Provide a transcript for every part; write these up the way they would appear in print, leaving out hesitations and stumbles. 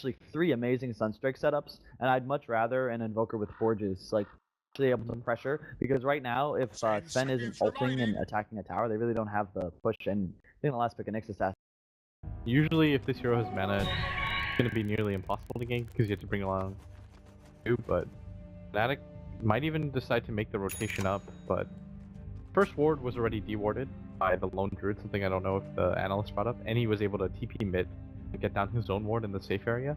actually 3 amazing Sunstrike setups, and I'd much rather an Invoker with Forges, like, actually able to pressure, because right now, if Sven isn't ulting and attacking a tower, they really don't have the push, and I think the last pick of Nyx assassin. Usually, if this hero has mana, it's going to be nearly impossible to gank, because you have to bring along 2, but Fnatic might even decide to make the rotation up, but first ward was already dewarded by the lone druid, something I don't know if the analyst brought up, and he was able to TP mid and get down his own ward in the safe area.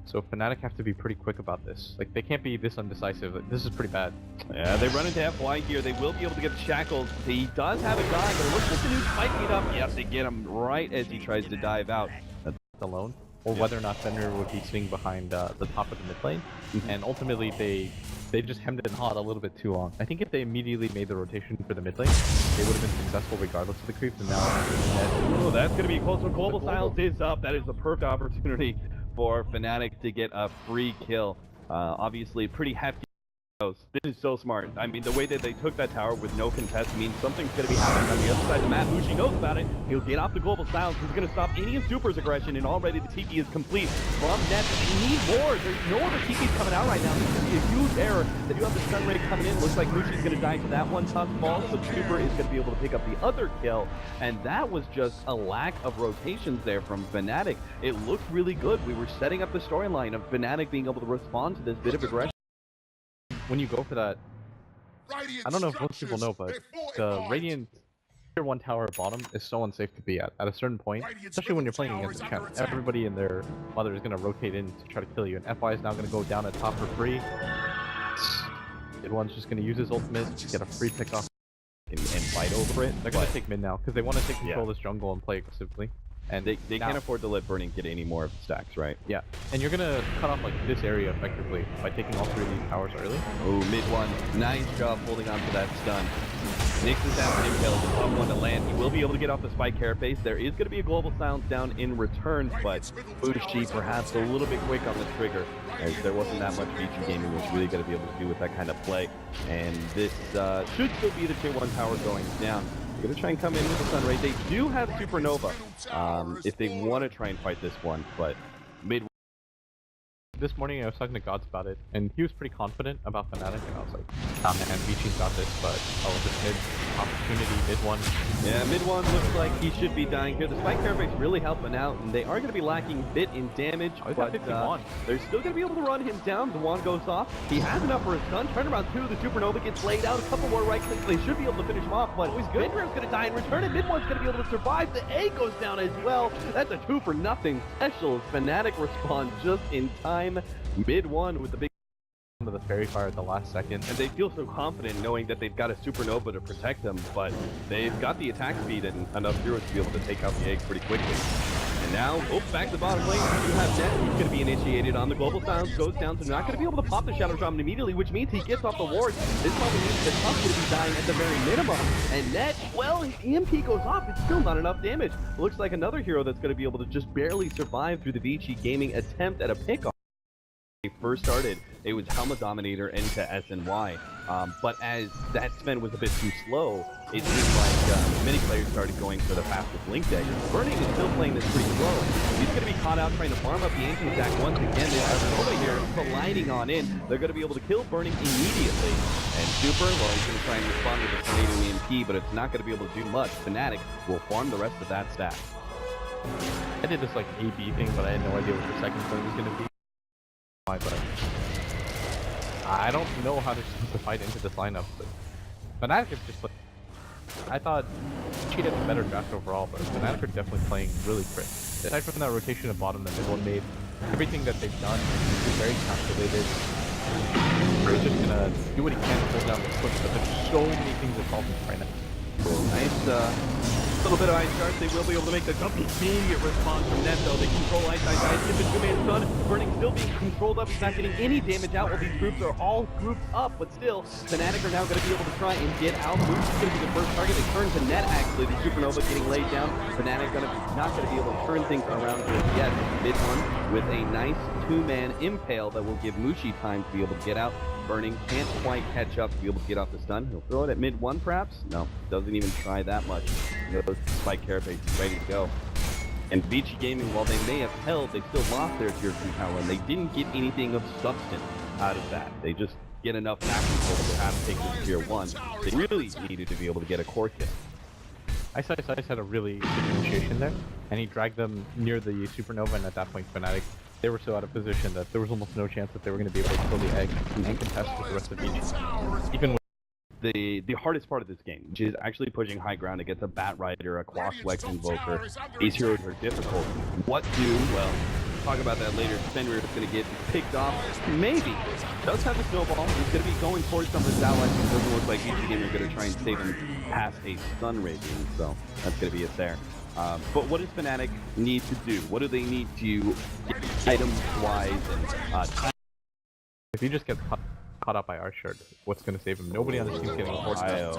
So Fnatic have to be pretty quick about this. Like, they can't be this undecisive. This is pretty bad. Yeah, they run into FY here. They will be able to get shackled. He does have a guy, but it looks like the new spiking it up. Yep, they get him right as he tries to dive out. That's alone. Or whether or not Fenrir would be sitting behind the top of the mid lane. And ultimately, they just hemmed it and hawed a little bit too long. I think if they immediately made the rotation for the mid lane, they would have been successful regardless of the creeps, and now oh, that's going to be close. So Global Silence is up. That is the perfect opportunity for Fnatic to get a free kill. Obviously, pretty hefty. This is so smart. I mean, the way that they took that tower with no contest means something's going to be happening on the other side of the map. Mushi knows about it. He'll get off the Global Silence. He's going to stop any of Super's aggression, and already the TP is complete from Net. They need more. There's no other TPs coming out right now. This could be a huge error. They do have the stun ray coming in. Looks like Mushi's going to die to that one tough ball, so Super is going to be able to pick up the other kill, and that was just a lack of rotations there from Fnatic. It looked really good. We were setting up the storyline of Fnatic being able to respond to this bit of aggression. when you go for that, I don't know if most people know, but the Radiant Tier 1 tower at bottom is so unsafe to be at a certain point, especially when you're playing against a champ. Everybody and their mother is going to rotate in to try to kill you, and FY is now going to go down at top for free. Mid one's just going to use his ultimate, get a free pick off, and fight over it. They're going to take mid now, because they want to take control of this jungle and play aggressively. And they can't afford to let Burning get any more of the stacks, right? Yeah, and you're gonna cut off like this area effectively by taking all three of these towers early. Oh, mid one, nice job holding on to that stun. Nyx is after him, the top one to land. He will be able to get off the spike carapace. There is going to be a global silence down in return, but Vici perhaps a little bit quick on the trigger, as there wasn't that much Vici gaming was really going to be able to do with that kind of play. And this should still be the tier 1 tower going down. They're going to try and come in with the Sunray. They do have Supernova if they want to try and fight this one, but mid. This morning I was talking to Gods about it, and he was pretty confident about Fnatic, and I was like, nah man, Vici's got this, but this mid opportunity, mid one. Yeah, mid one looks like he should be dying here. The Spike Carapace really helping out, and they are going to be lacking a bit in damage, but they're still going to be able to run him down. The wand goes off. He has enough for his stun. Turnaround 2, the Supernova gets laid out. A couple more right clicks. They should be able to finish him off, but Midram's going to die in return, and mid one's going to be able to survive. The A goes down as well. That's a 2 for nothing special. Fnatic responds just in time. Mid one with the big of the fairy fire at the last second, and they feel so confident knowing that they've got a Supernova to protect them, but they've got the attack speed and enough heroes to be able to take out the egg pretty quickly. And now, back to the bottom lane, you have Net, who's going to be initiated on the global silence, goes down, so not going to be able to pop the Shadow Shaman immediately, which means he gets off the ward. This probably means that Tuck's going to be dying at the very minimum. And Net, well, his EMP goes off, it's still not enough damage. Looks like another hero that's going to be able to just barely survive through the Vici gaming attempt at a pick-off. They first started, it was Helma Dominator into SNY, but as that spin was a bit too slow, it seemed like many players started going for the fastest Link Dagger. Burning is still playing this pretty slow. He's going to be caught out trying to farm up the Ancient Attack once again. They have over here colliding on in. They're going to be able to kill Burning immediately. And Super, well, he's going to try and respond with a Tornado EMP, but it's not going to be able to do much. Fnatic will farm the rest of that stack. I did this like AB thing, but I had no idea what the second point was going to be. But I don't know how to fight into this lineup, but Fnatic is just like, I thought she had a better draft overall, but Fnatic are definitely playing really crisp. Aside from that rotation at bottom that mid one made, everything that they've done is very calculated. They're just gonna do what he can to hold down the push, but there's so many things involved right now. Nice little bit of ice charge. They will be able to make the immediate response from Net, though. They control ice, get the two-man stun. Burning still being controlled up. He's not getting any damage out while these groups are all grouped up, but still, Fnatic are now going to be able to try and get out. Moose is going to be the first target. They turn to Net, actually. The Supernova getting laid down. Fnatic not going to be able to turn things around just yet. Mid one with a nice two-man impale that will give Mushi time to be able to get out. Burning can't quite catch up to be able to get off the stun. He'll throw it at mid one, perhaps? No, doesn't even try that much. Those Spike Carapace is ready to go. And Vici Gaming, while they may have held, they still lost their tier 2 tower, and they didn't get anything of substance out of that. They just get enough map control to have to take this tier 1. They really needed to be able to get a core kill. Ice had a really good initiation there, and he dragged them near the supernova, and at that point Fnatic, they were so out of position that there was almost no chance that they were going to be able to kill the egg and contest with the rest of Vici. Even with the hardest part of this game, which is actually pushing high ground against a Bat Rider, a Quas Wex Invoker. These heroes are difficult. What do? Well, talk about that later. Fenrir is going to get picked off. Maybe. Does have a snowball. He's going to be going towards some of his allies. It doesn't look like Vici Gamer are going to try and save him past a stun radiant, so that's going to be it there. But what does Fnatic need to do? What do they need to get items-wise and time? if he just gets caught up by our shirt, what's going to save him? Nobody on the team's getting a force out.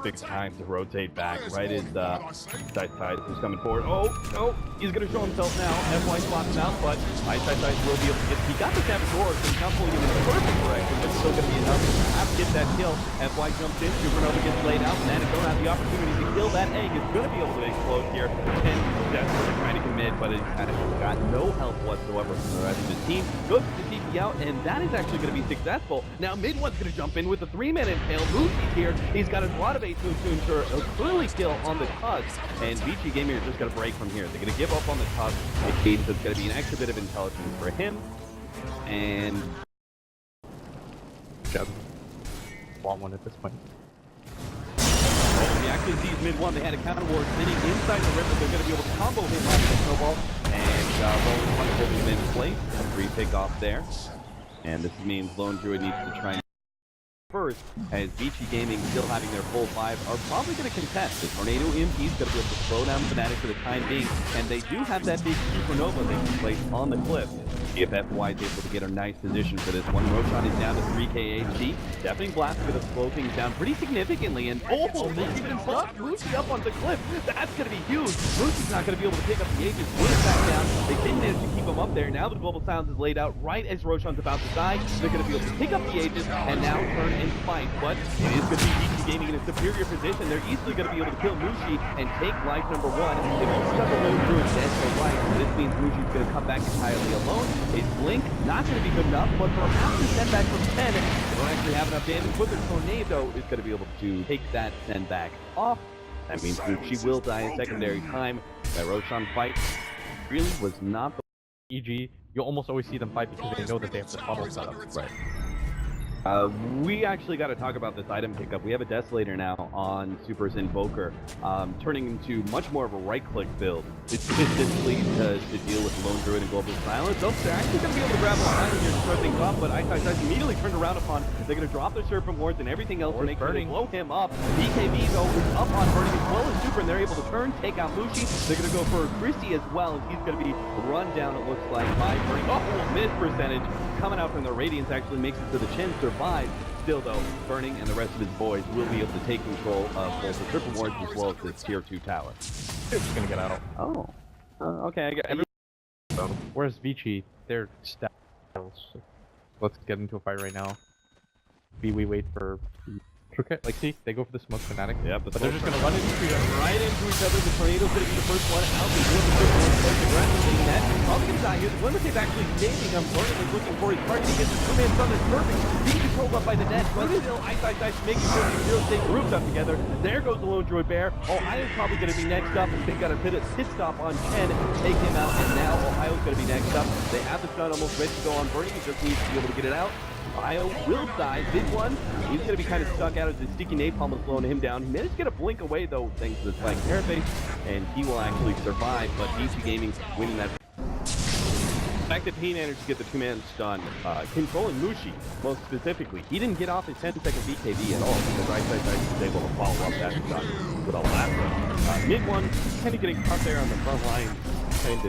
Big time to rotate back. Right as side is coming forward. Oh, he's going to show himself now. FY spots him out, but side will be able to get. He got the Saboteur, so he's not pulling him in the perfect direction, but it's still going to be enough to have to get that kill. FY jumps in, Supernova gets laid out, and don't have the opportunity to kill that egg. Is going to be able to explode here. And desperately trying to commit, but it's got no help whatsoever from the rest of the team. Goes to TP out, and that is actually going to be successful. Now mid one's going to jump in with a 3-minute tail. Moosey's here. He's got a lot of moves to ensure a clearly kill on the tusk, and Vici Gaming are just going to break from here. They're going to give up on the tusk. It means it's going to be an extra bit of intelligence for him, and Want one at this point. He actually sees mid one. They had a counter ward sitting inside the river. They're going to be able to combo him off the snowball, and Lone Druid holding him in place. A free pick off there, and this means Lone Druid needs to try and first, as Vici Gaming still having their full 5 are probably going to contest. The Tornado MP is going to be able to slow down Fnatic for the time being, and they do have that big supernova they can place on the cliff. If FY is able to get a nice position for this one. Roshan is down to 3k HP. Definitely Blast is going to slow things down pretty significantly, and Moosey's been stuck. Moosey up on the cliff. That's going to be huge. Moosey's not going to be able to pick up the Aegis. Put it back down. They didn't manage to keep him up there. Now the Global Silence is laid out right as Roshan's about to die. They're going to be able to pick up the Aegis and now turn and fight, but it is going to be Vici Gaming in a superior position. They're easily going to be able to kill Mushi and take life number 1. If you stuck a low through dead to right, this means Mushi's going to come back entirely alone. His blink not going to be good enough, but perhaps the send back from 10. They don't actually have enough damage, but the Tornado is going to be able to take that send back off. That means Mushi will die in secondary time. That Roshan fight really was not the EG, you'll almost always see them fight because they know that they have the tunnel set up. right. We actually got to talk about this item pickup. We have a Desolator now on Super's Invoker, turning into much more of a right-click build. It's simply to deal with Lone Druid and Global Silence. Oh, they're actually going to be able to grab a line here to start things off, but Ice immediately turned around upon. They're going to drop the Serpent Wards and everything else to make sure they blow him up. BKB, though, is up on Burning as well as Super, and they're able to turn, take out Mushi. They're going to go for Christie as well, as he's going to be run down, it looks like, by Burning. Oh, miss percentage coming out from the Radiance actually makes it to the Chin survive. Still, though, Burning and the rest of his boys will be able to take control of both the Triple Wards as well as this Tier 2 tower. They're just going to get out. Oh. Okay, I got Whereas Vici, they're styles. Let's get into a fight right now. We wait for like, see, they go for the smoke Fnatic. Yeah, but they're just gonna run into each other. right into each other. The Tornado's gonna be the first one out. They do have the first one quite aggressively. Net probably gonna die here. The Limitate's actually saving him. Burning is looking for his target. He gets his two-man stun. That's perfect. Being controlled up by the net, but still Ice making sure these heroes stay grouped up together. There goes the Lone Druid Bear. Ohio's probably gonna be next up. They got a pit stop on Chen, take him out, and now Ohio's gonna be next up. They have the stun almost ready to go on Burning. He just needs to be able to get it out. Ohio will die. This one, he's going to be kind of stuck out as the sticky napalm is slowing him down. He managed to get a blink away, though, thanks to the flank carapace, and he will actually survive, but Vici Gaming winning that. The fact that he managed to get the two-man stun, controlling Mushi, most specifically, he didn't get off his 10-second BKB at all, because Ice was able to follow up that stun with a lasso. Mid one, kind of getting caught there on the front line, trying to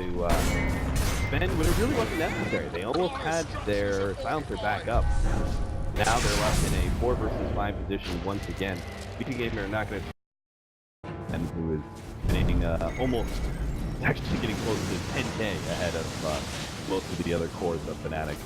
defend when it really wasn't necessary. They almost had their silencer back up. Now they're left in a 4 versus 5 position once again. Vici Gaming are not going to, and who is getting almost actually getting close to 10k ahead of most of the other cores of Fnatic.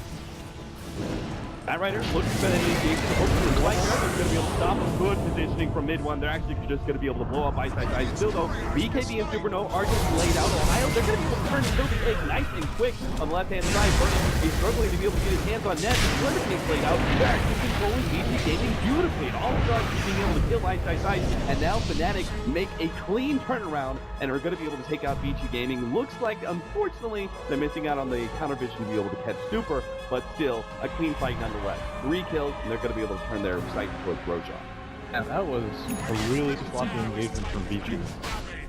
That Rider looks for that initiation. Hopefully, White Dragon's going to be able to stop him. Good positioning from mid one. They're actually just going to be able to blow up Ice Ice Ice. Still, though, BKB and Supernova are going to be laid out. Ohio, they're going to be able to turn still the egg nice and quick on the left-hand side. Burning is struggling to be able to get his hands on net. Limit King's laid out. They're actually controlling BT Gaming beautifully. All of us being able to kill Ice Ice Ice. And now Fnatic make a clean turnaround and are going to be able to take out Vici Gaming. Looks like, unfortunately, they're missing out on the counter vision to be able to catch Super, but still, a clean fight nonetheless. 3 kills, and they're going to be able to turn their sights towards Rojak. And that was a really sloppy engagement from Vici.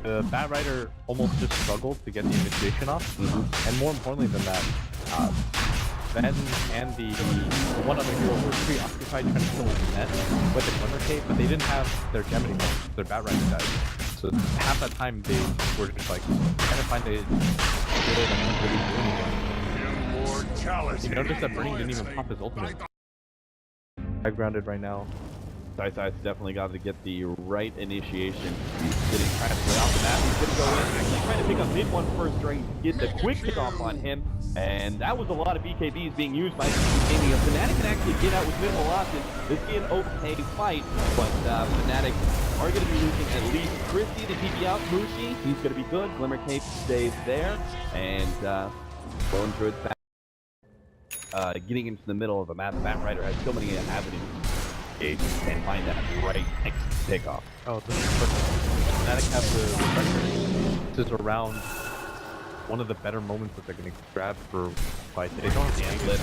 The Bat Rider almost just struggled to get the initiation off, and more importantly than that, Ben and the one other hero were preoccupied trying to kill the net with the Glimmer Cape, but they didn't have their gem anymore. Their Bat Rider died. So half that time they were just like trying to find a hero that couldn't really do anything. You notice that Burning didn't even pop his ultimate. I'm grounded right now. Ice Ice definitely got to get the right initiation. He's sitting trying to play off the map. He's going to go in, actually trying to pick up mid one first during get the quick pick off on him. And that was a lot of BKBs being used by Fnatic. If Fnatic can actually get out with minimal losses, this would be an okay fight. But Fnatic are going to be losing at least Christie to TP out. Mushi, he's going to be good. Glimmer Cape stays there. And going through its back. Getting into the middle of the map, Bat Rider has so many avenues and find that right next pickoff. Oh, this is perfect. Fnatic have the pressure. This is around one of the better moments that they're going to grab for fight. They don't have the angle. Let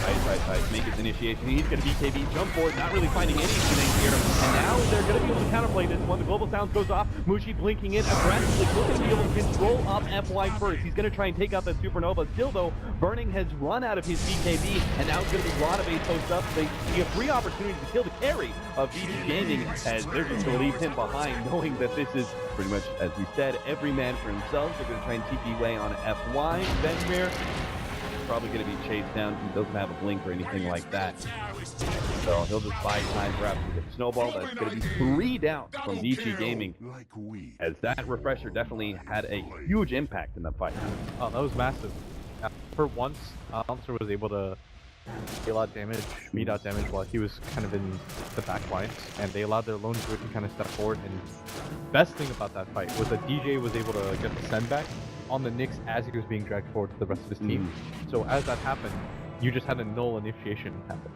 Ice make his initiation. He's going to BKB, jump forward, not really finding anything here. And now they're going to be able to counterplay this when the global sound goes off. Mushi blinking in aggressively, looking to be able to control up FY first. He's going to try and take out that Supernova. Still, though, Burning has run out of his BKB, and now it's going to be a lot of A post up. They see a free opportunity to kill the carry of Vici Gaming, as they're just going to leave him behind, knowing that this is pretty much, as we said, every man for himself. They're going to try and TP away on FY. Benjamir probably going to be chased down. He doesn't have a blink or anything like that. So he'll just buy time perhaps with a snowball. That's going to be 3 down from Vici Gaming, as that refresher definitely had a huge impact in the fight. Oh, that was massive. For once, Alonso was able to deal out damage, meet out damage while he was kind of in the back lines, and they allowed their lone druid to kind of step forward. And best thing about that fight was that DJ was able to get the send back on the Nyx as he was being dragged forward to the rest of his team. So as that happened, you just had a null initiation happen.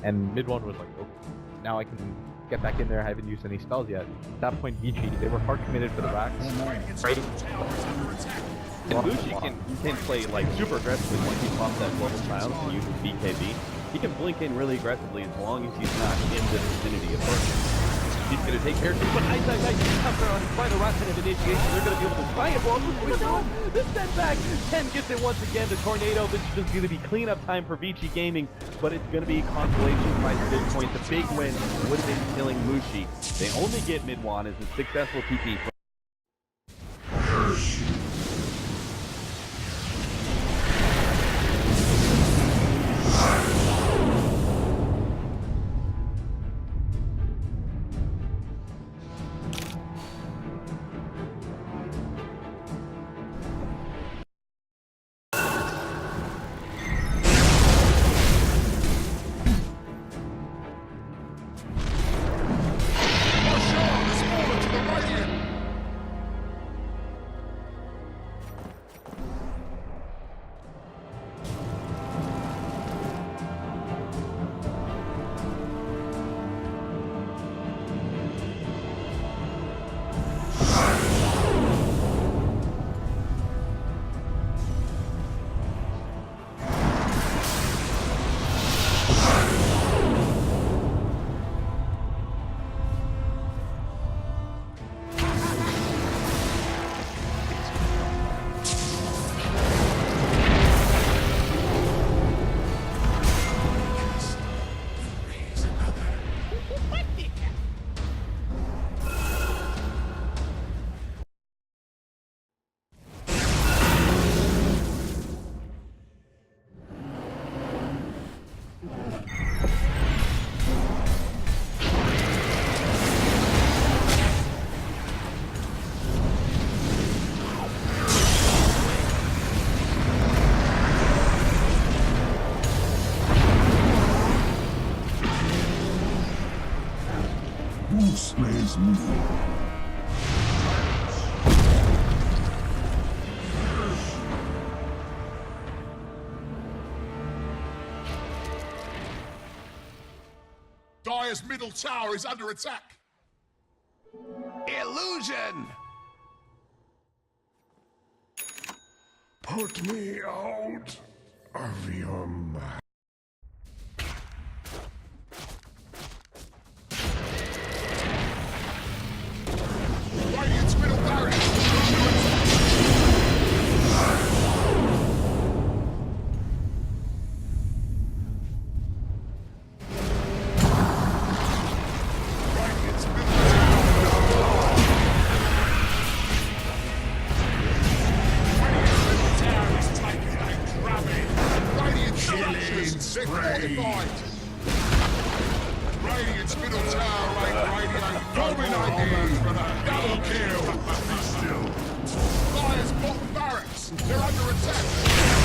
And mid one was like, oh, now I can get back in there. I haven't used any spells yet. At that point, Vici, they were hard committed for the racks. Right? And Mushi can play like super aggressively once he pops that global silence and uses BKB. He can blink in really aggressively as long as he's not in the vicinity of Burning. He's going to take care of it, but Ice comes around by the right hand of initiation. They're going to be able to try it while the setback. 10 gets it once again. The tornado. This is just going to be cleanup time for Vici Gaming, but it's going to be consolation prize at this point. The big win would have been killing Mushi. They only get mid one as a successful TP. slays me. Dire's middle tower is under attack. Illusion! Put me out of your mind. Radiant's middle barrier is under Radiant's middle tower radiate dominating for the double kill. Dire's bottom barracks, they're under attack.